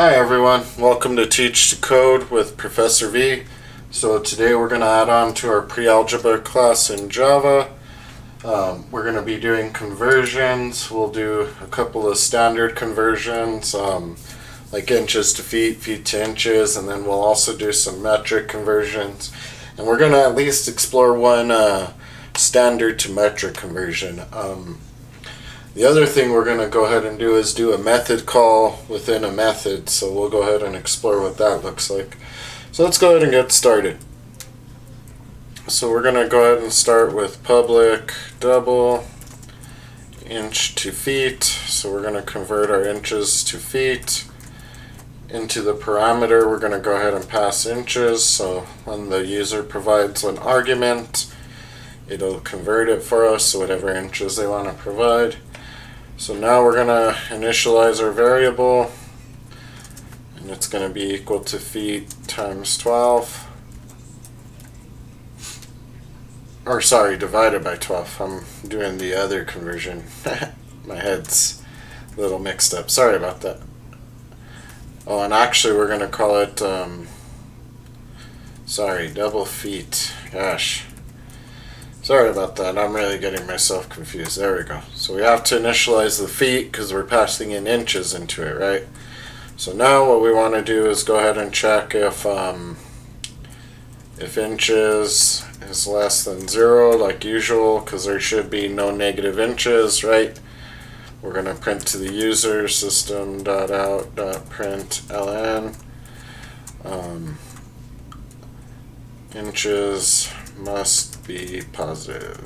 Hi everyone, welcome to Teach to Code with Professor V. So today we're going to add on to our pre-algebra class in Java. We're going to be doing conversions. We'll do a couple of standard conversions like inches to feet, feet to inches, and then we'll also do some metric conversions. And we're going to at least explore one standard to metric conversion. The other thing we're going to go ahead and do is do a method call within a method, so we'll go ahead and explore what that looks like. So let's go ahead and get started. So we're going to go ahead and start with public double inch to feet. So we're going to convert our inches to feet. Into the parameter we're going to go ahead and pass inches, so when the user provides an argument it'll convert it for us, so whatever inches they want to provide. So now we're going to initialize our variable, and it's going to be equal to feet times 12. Or sorry, divided by 12. I'm doing the other conversion. My head's a little mixed up. Sorry about that. Oh, and actually we're going to call it, double feet. Gosh. Sorry about that, I'm really getting myself confused. There we go. So we have to initialize the feet because we're passing in inches into it, right? So now what we want to do is go ahead and check if inches is less than 0 like usual, because there should be no negative inches, right? We're going to print to the user system.out.println inches must be positive.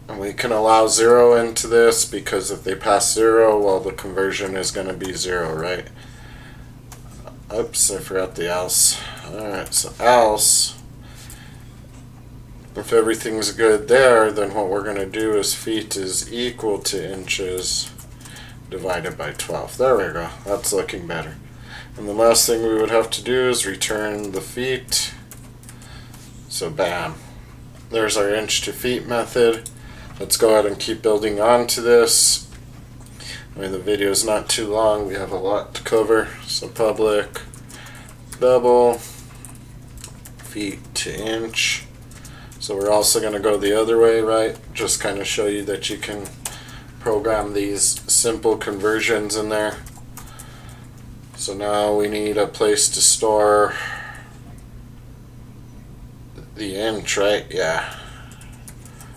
And we can allow 0 into this because if they pass 0, well, the conversion is going to be 0, right? Oops, I forgot the else. Alright, so else, if everything's good there, then what we're going to do is feet is equal to inches divided by 12. There we go. That's looking better. And the last thing we would have to do is return the feet. So bam. There's our inch to feet method. Let's go ahead and keep building on to this. I mean, the video is not too long. We have a lot to cover. So public double feet to inch. So we're also going to go the other way, right? Just kind of show you that you can program these simple conversions in there. So now we need a place to store the inch, right? Yeah.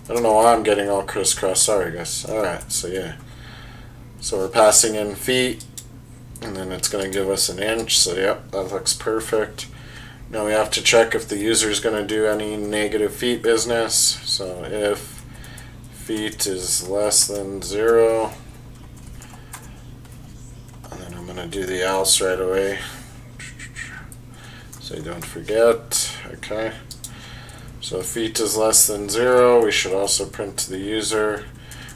I don't know why I'm getting all crisscross. Sorry, guys. Alright, so yeah. So we're passing in feet, and then it's going to give us an inch. So yep, that looks perfect. Now we have to check if the user is going to do any negative feet business. So if feet is less than 0, and then I'm going to do the else right away, so you don't forget. Okay. So if feet is less than 0, we should also print to the user.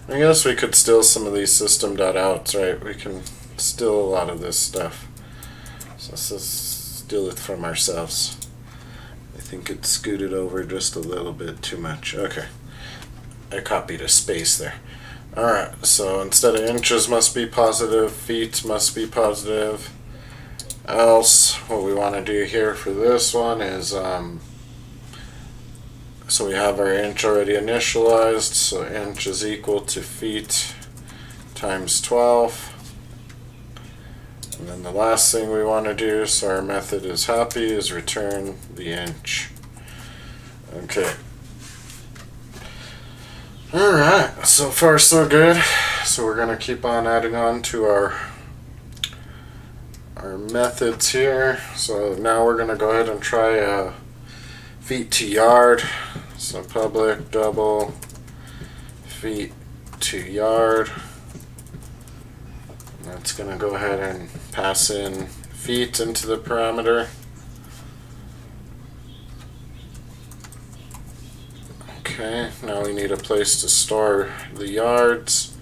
I guess we could steal some of these system.outs, right? We can steal a lot of this stuff. So let's just steal it from ourselves. I think it scooted over just a little bit too much. Okay. I copied a space there. Alright, so instead of inches must be positive, feet must be positive. Else, what we want to do here for this one is, so we have our inch already initialized, so inch is equal to feet times 12. And then the last thing we want to do, so our method is happy, is return the inch. Okay. Alright, so far so good. So we're going to keep on adding on to our methods here. So now we're going to go ahead and try feet to yard. So public double feet to yard. That's going to go ahead and pass in feet into the parameter. Okay, now we need a place to store the yards,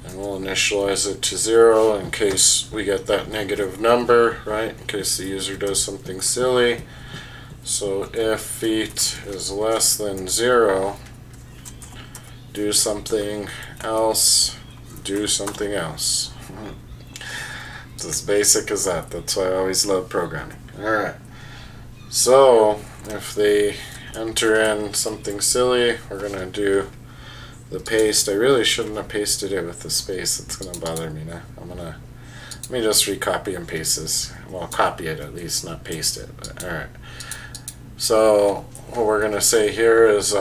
and we'll initialize it to 0 in case we get that negative number, right? In case the user does something silly. So if feet is less than 0, do something else, do something else. It's as basic as that. That's why I always love programming. Alright. So, if they enter in something silly, we're going to do the paste. I really shouldn't have pasted it with the space. It's going to bother me now. Let me just recopy and paste this. Well, copy it at least, not paste it. But, alright. So, what we're going to say here is,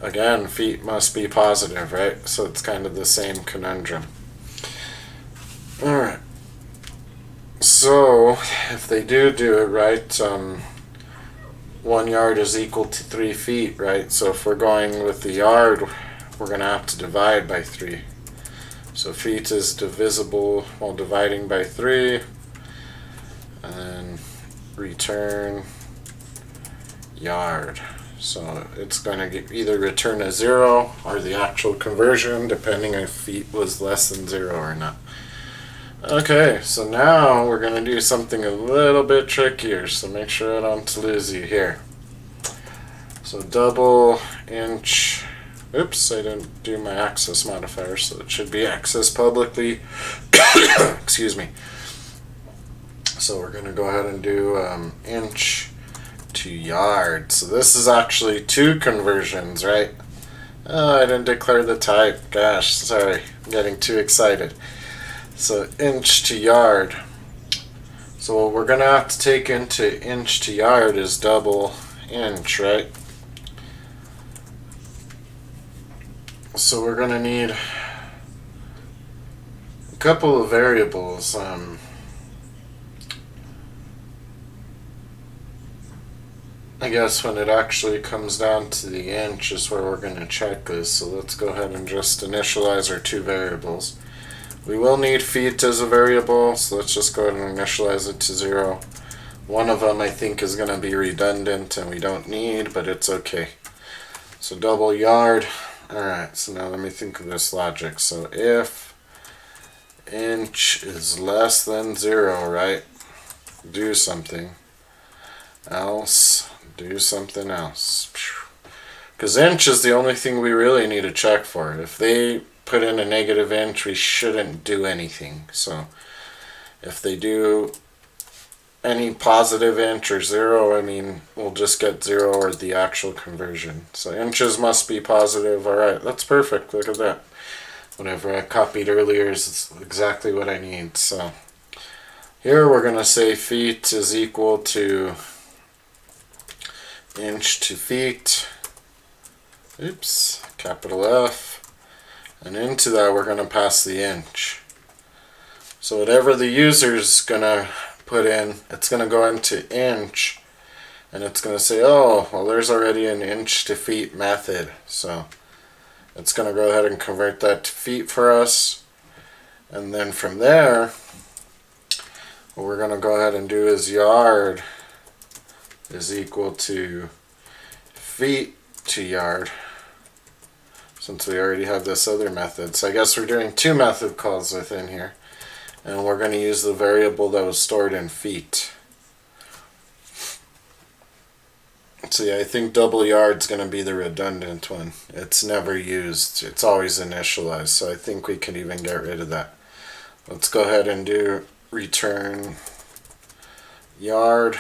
again, feet must be positive, right? So it's kind of the same conundrum. Alright. So, if they do it right, 1 yard is equal to 3 feet, right? So if we're going with the yard, we're going to have to divide by 3. So feet is divisible while dividing by 3. And then return yard. So it's going to either return a 0 or the actual conversion, depending if feet was less than 0 or not. Okay, so now we're going to do something a little bit trickier, so make sure I don't lose you here. So double inch, oops, I didn't do my access modifier, so it should be access publicly. Excuse me. So we're going to go ahead and do inch to yard. So this is actually 2 conversions, right? Oh, I didn't declare the type. Gosh, sorry, I'm getting too excited. So inch to yard. So what we're going to have to take into inch to yard is double inch, right? So we're going to need a couple of variables. I guess when it actually comes down to the inch is where we're going to check this. So let's go ahead and just initialize our 2 variables. We will need feet as a variable, so let's just go ahead and initialize it to 0. One of them I think is going to be redundant and we don't need, but it's okay. So double yard. Alright, so now let me think of this logic. So if inch is less than 0, right, do something. Else, do something else. Because inch is the only thing we really need to check for. If they put in a negative inch, we shouldn't do anything. So if they do any positive inch or 0, I mean, we'll just get 0 or the actual conversion. So inches must be positive. Alright, that's perfect. Look at that. Whatever I copied earlier is exactly what I need. So here we're going to say feet is equal to inch to feet. Oops, capital F. And into that we're going to pass the inch. So whatever the user's going to put in, it's going to go into inch. And it's going to say, oh, well there's already an inch to feet method. So it's going to go ahead and convert that to feet for us. And then from there, what we're going to go ahead and do is yard is equal to feet to yard. Since we already have this other method. So I guess we're doing 2 method calls within here. And we're going to use the variable that was stored in feet. So yeah, I think double yard's going to be the redundant one. It's never used. It's always initialized. So I think we can even get rid of that. Let's go ahead and do return yard.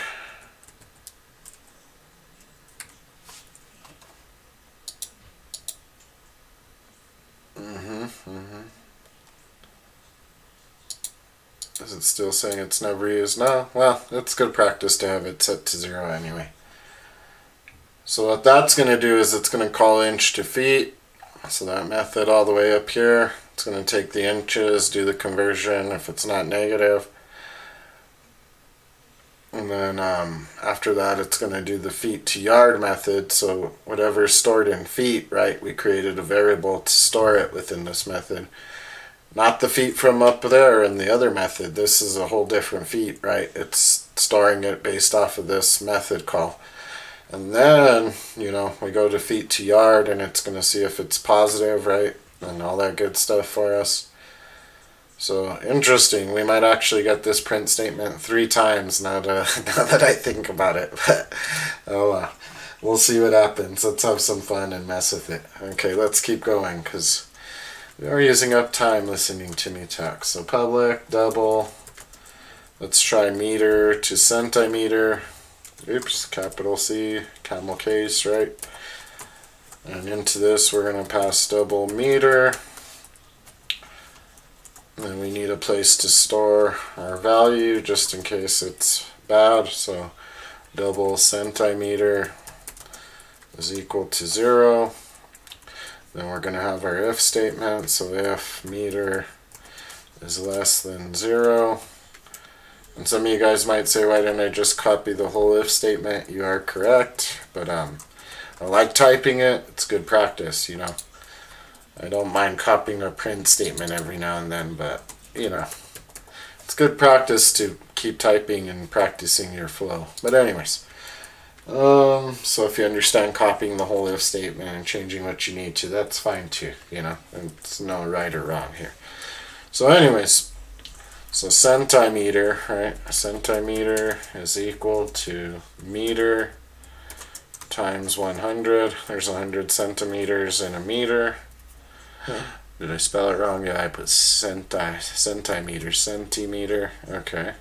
Is it still saying it's never used? No. Well, it's good practice to have it set to 0 anyway. So what that's going to do is it's going to call inch to feet. So that method all the way up here, it's going to take the inches, do the conversion if it's not negative. And then after that it's going to do the feet to yard method. So whatever's stored in feet, right, we created a variable to store it within this method. Not the feet from up there in the other method. This is a whole different feet, right? It's storing it based off of this method call. And then, you know, we go to feet to yard and it's going to see if it's positive, right? And all that good stuff for us. So, interesting. We might actually get this print statement 3 times now that I think about it. But, oh well. We'll see what happens. Let's have some fun and mess with it. Okay, let's keep going because You're using up time listening to me talk. So public, double. Let's try meter to centimeter. Oops, capital C, camel case, right? And into this we're going to pass double meter. And we need a place to store our value just in case it's bad. So double centimeter is equal to 0. Then we're going to have our if statement. So if meter is less than 0. And some of you guys might say, why didn't I just copy the whole if statement? You are correct. But I like typing it. It's good practice, you know. I don't mind copying a print statement every now and then, but, you know, it's good practice to keep typing and practicing your flow. But anyways, so if you understand copying the whole if statement and changing what you need to, that's fine too, you know. It's no right or wrong here. So anyways, so centimeter, right? A centimeter is equal to meter times 100. There's 100 centimeters in a meter. Did I spell it wrong? Yeah, I put centimeter. Okay.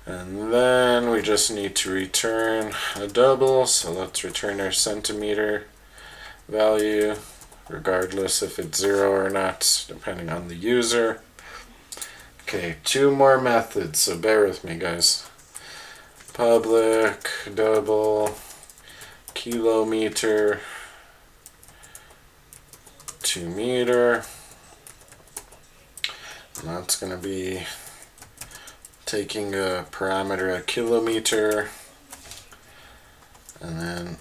And then we just need to return a double. So let's return our centimeter value, regardless if it's 0 or not, depending on the user. Okay, 2 more methods, so bear with me, guys. Public, double, kilometer to meter. And that's going to be taking a parameter, a kilometer, and then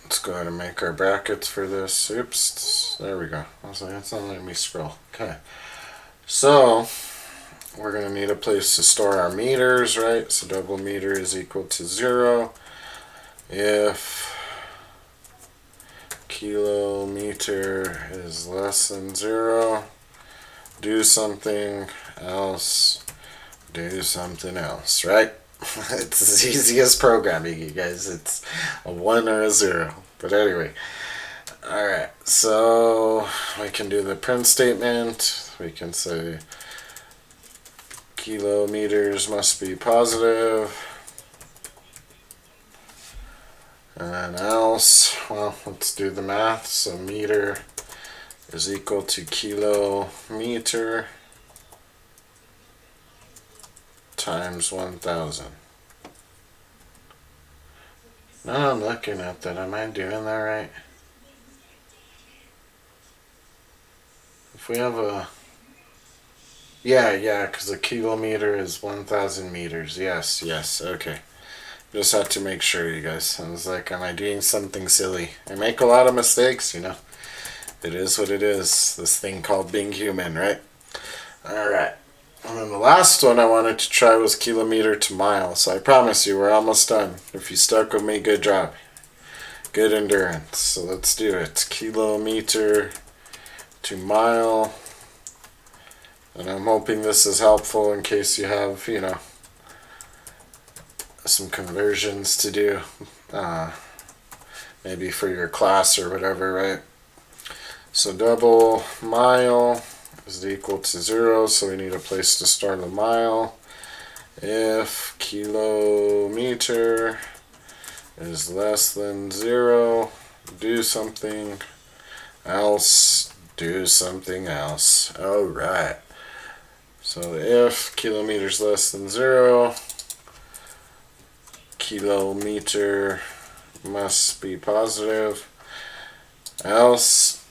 let's go ahead and make our brackets for this. Oops, there we go. I was like, that's not letting me scroll. Okay, so we're going to need a place to store our meters, right? So double meter is equal to 0 if kilometer is less than 0. Do something else. Do something else, right? It's as easy as programming, you guys. It's a 1 or a 0. But anyway, alright, so we can do the print statement. We can say kilometers must be positive. And then else, well, let's do the math. So meter is equal to kilometer times 1,000. Now I'm looking at that. Am I doing that right? If we have a... Yeah, because a kilometer is 1,000 meters. Yes, okay. Just had to make sure, you guys. I was like, am I doing something silly? I make a lot of mistakes, you know. It is what it is. This thing called being human, right? Alright. And then the last one I wanted to try was kilometer to mile. So I promise you, we're almost done. If you stuck with me, good job. Good endurance. So let's do it. Kilometer to mile. And I'm hoping this is helpful in case you have, you know, some conversions to do. Maybe for your class or whatever, right? So double mile is equal to 0, so we need a place to store the mile. If kilometer is less than 0, do something else. Do something else. Alright. So if kilometer is less than 0, kilometer must be positive. Else.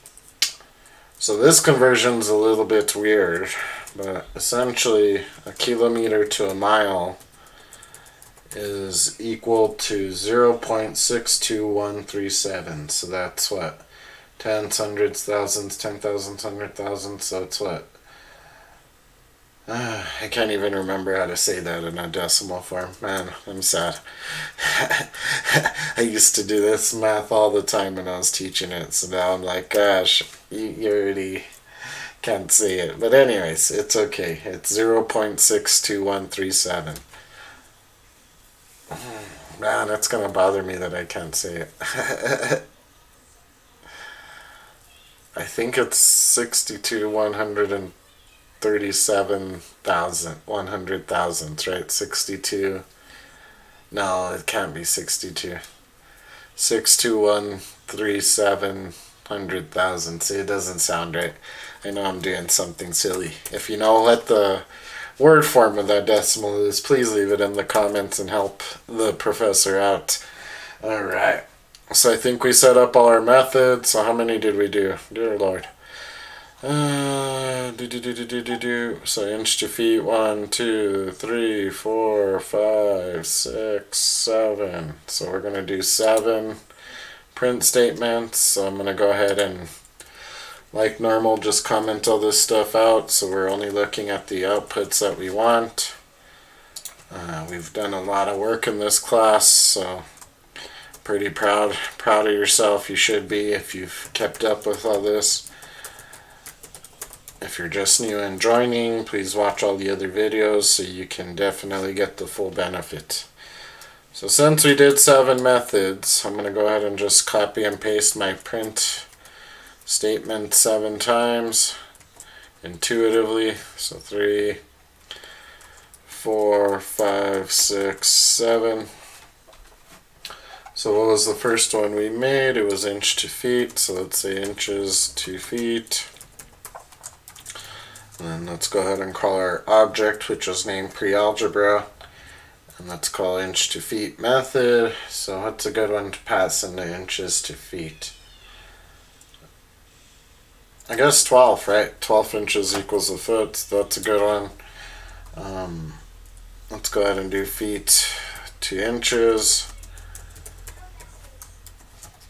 So this conversion is a little bit weird, but essentially a kilometer to a mile is equal to 0.62137. So that's what? Tens, hundreds, thousands, 10,000s, 100,000. So it's what? I can't even remember how to say that in a decimal form. Man, I'm sad. I used to do this math all the time when I was teaching it, so now I'm like, gosh, you already can't say it. But anyways, it's okay. It's 0.62137. Man, it's going to bother me that I can't say it. I think it's 62,137,000, 100,000, right? 62. No, it can't be 62. 62137,100,000. See, it doesn't sound right. I know I'm doing something silly. If you know what the word form of that decimal is, please leave it in the comments and help the professor out. Alright. So I think we set up all our methods. So how many did we do? Dear Lord. So inch to feet, 1, 2, 3, 4, 5, 6, 7. So we're going to do 7 print statements. So I'm going to go ahead and, like normal, just comment all this stuff out. So we're only looking at the outputs that we want. We've done a lot of work in this class, so pretty proud of yourself. You should be if you've kept up with all this. If you're just new and joining, please watch all the other videos so you can definitely get the full benefit. So since we did 7 methods, I'm going to go ahead and just copy and paste my print statement 7 times intuitively. So 3, 4, 5, 6, 7. So what was the first one we made? It was inch to feet. So let's say inches to feet. And then let's go ahead and call our object, which was named Pre-Algebra. And let's call inch to feet method. So what's a good one to pass into inches to feet? I guess 12, right? 12 inches equals a foot. So that's a good one. Let's go ahead and do feet to inches.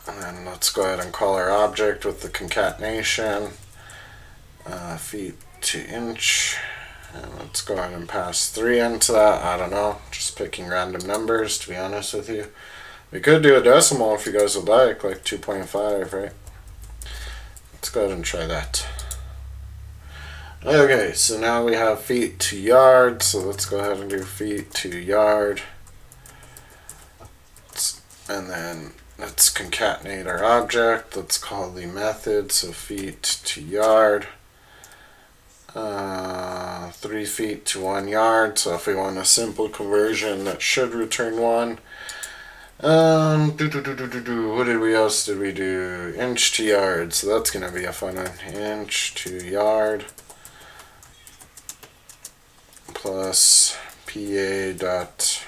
And then let's go ahead and call our object with the concatenation. Feet to inch. And let's go ahead and pass 3 into that. I don't know. Just picking random numbers, to be honest with you. We could do a decimal if you guys would like 2.5, right? Let's go ahead and try that. Okay, so now we have feet to yard. So let's go ahead and do feet to yard. And then let's concatenate our object. Let's call the method, so feet to yard. 3 feet to 1 yard. So if we want a simple conversion, that should return 1. What else did we do? Inch to yard. So that's going to be a fun one. Inch to yard plus PA dot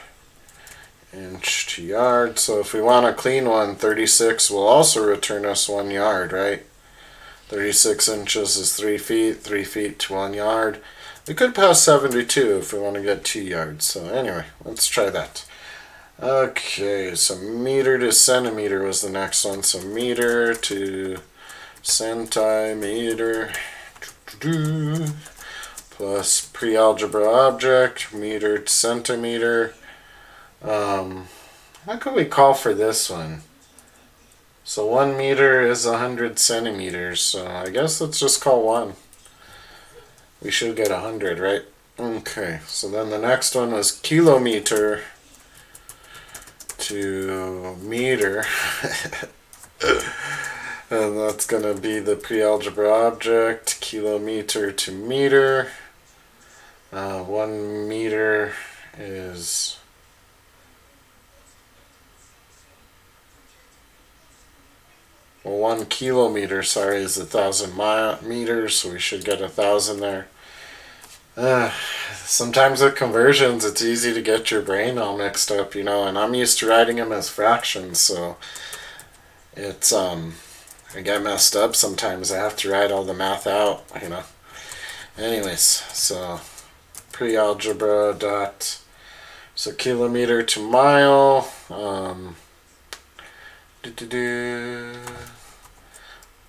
inch to yard. So if we want a clean one, 36 will also return us 1 yard, right? 36 inches is 3 feet, 3 feet to 1 yard. We could pass 72 if we want to get 2 yards. So anyway, let's try that. Okay, so meter to centimeter was the next one. So meter to centimeter plus pre-algebra object, meter to centimeter. What could we call for this one? So 1 meter is 100 centimeters, so I guess let's just call 1. We should get 100, right? Okay, so then the next one was kilometer to meter. And that's going to be the pre-algebra object, kilometer to meter. 1 meter is... Well, 1 kilometer, sorry, is 1,000 meters, so we should get 1,000 there. Sometimes with conversions, it's easy to get your brain all mixed up, you know, and I'm used to writing them as fractions, so it's, I get messed up sometimes. I have to write all the math out, you know. Anyways, so pre-algebra dot, so kilometer to mile,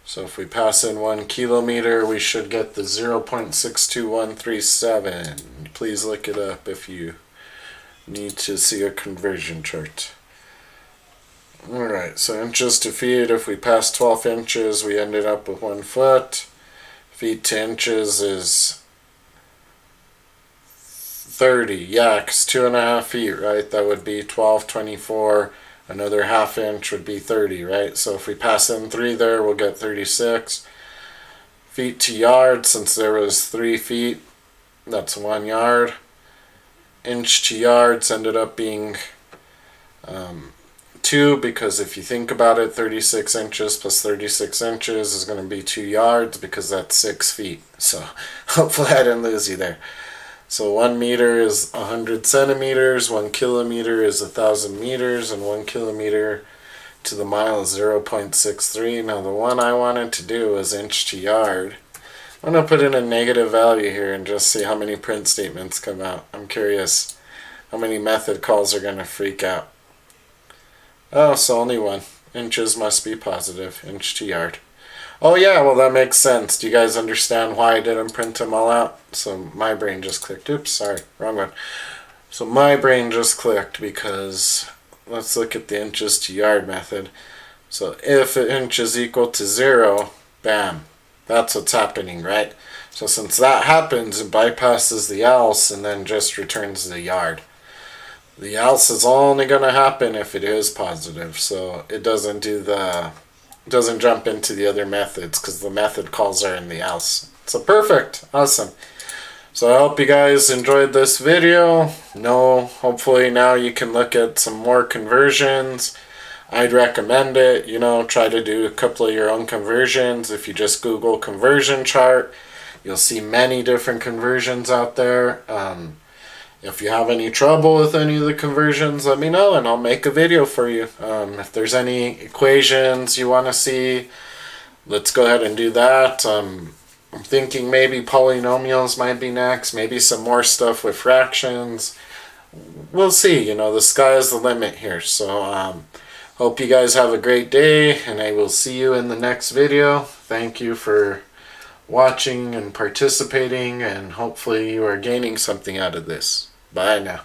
so if we pass in 1 kilometer, we should get the 0.62137. Please look it up if you need to see a conversion chart. Alright, so inches to feet, if we pass 12 inches, we ended up with 1 foot. Feet to inches is 30. Yeah, because 2.5 feet, right? That would be 12, 24. Another ½ inch would be 30, right? So if we pass in 3 there, we'll get 36. feet to yard, since there was 3 feet, that's 1 yard. Inch to yards ended up being 2, because if you think about it, 36 inches plus 36 inches is going to be 2 yards, because that's 6 feet. So hopefully I didn't lose you there. So 1 meter is 100 centimeters, 1 kilometer is 1,000 meters, and 1 kilometer to the mile is 0.63. Now the one I wanted to do was inch to yard. I'm going to put in a negative value here and just see how many print statements come out. I'm curious how many method calls are going to freak out. Oh, so only one. Inches must be positive. Inch to yard. Oh yeah, well that makes sense. Do you guys understand why I didn't print them all out? So my brain just clicked. Oops, sorry, wrong one. So my brain just clicked because let's look at the inches to yard method. So if an inch is equal to 0, bam. That's what's happening, right? So since that happens, it bypasses the else and then just returns the yard. The else is only going to happen if it is positive, so it doesn't jump into the other methods because the method calls are in the else. So perfect, awesome. So I hope you guys enjoyed this video. Hopefully now you can look at some more conversions. I'd recommend it. Try to do a couple of your own conversions. If you just Google conversion chart, you'll see many different conversions out there. If you have any trouble with any of the conversions, let me know and I'll make a video for you. If there's any equations you want to see, let's go ahead and do that. I'm thinking maybe polynomials might be next, maybe some more stuff with fractions. We'll see, the sky is the limit here. So hope you guys have a great day and I will see you in the next video. Thank you for watching and participating, and hopefully you are gaining something out of this. Bye now.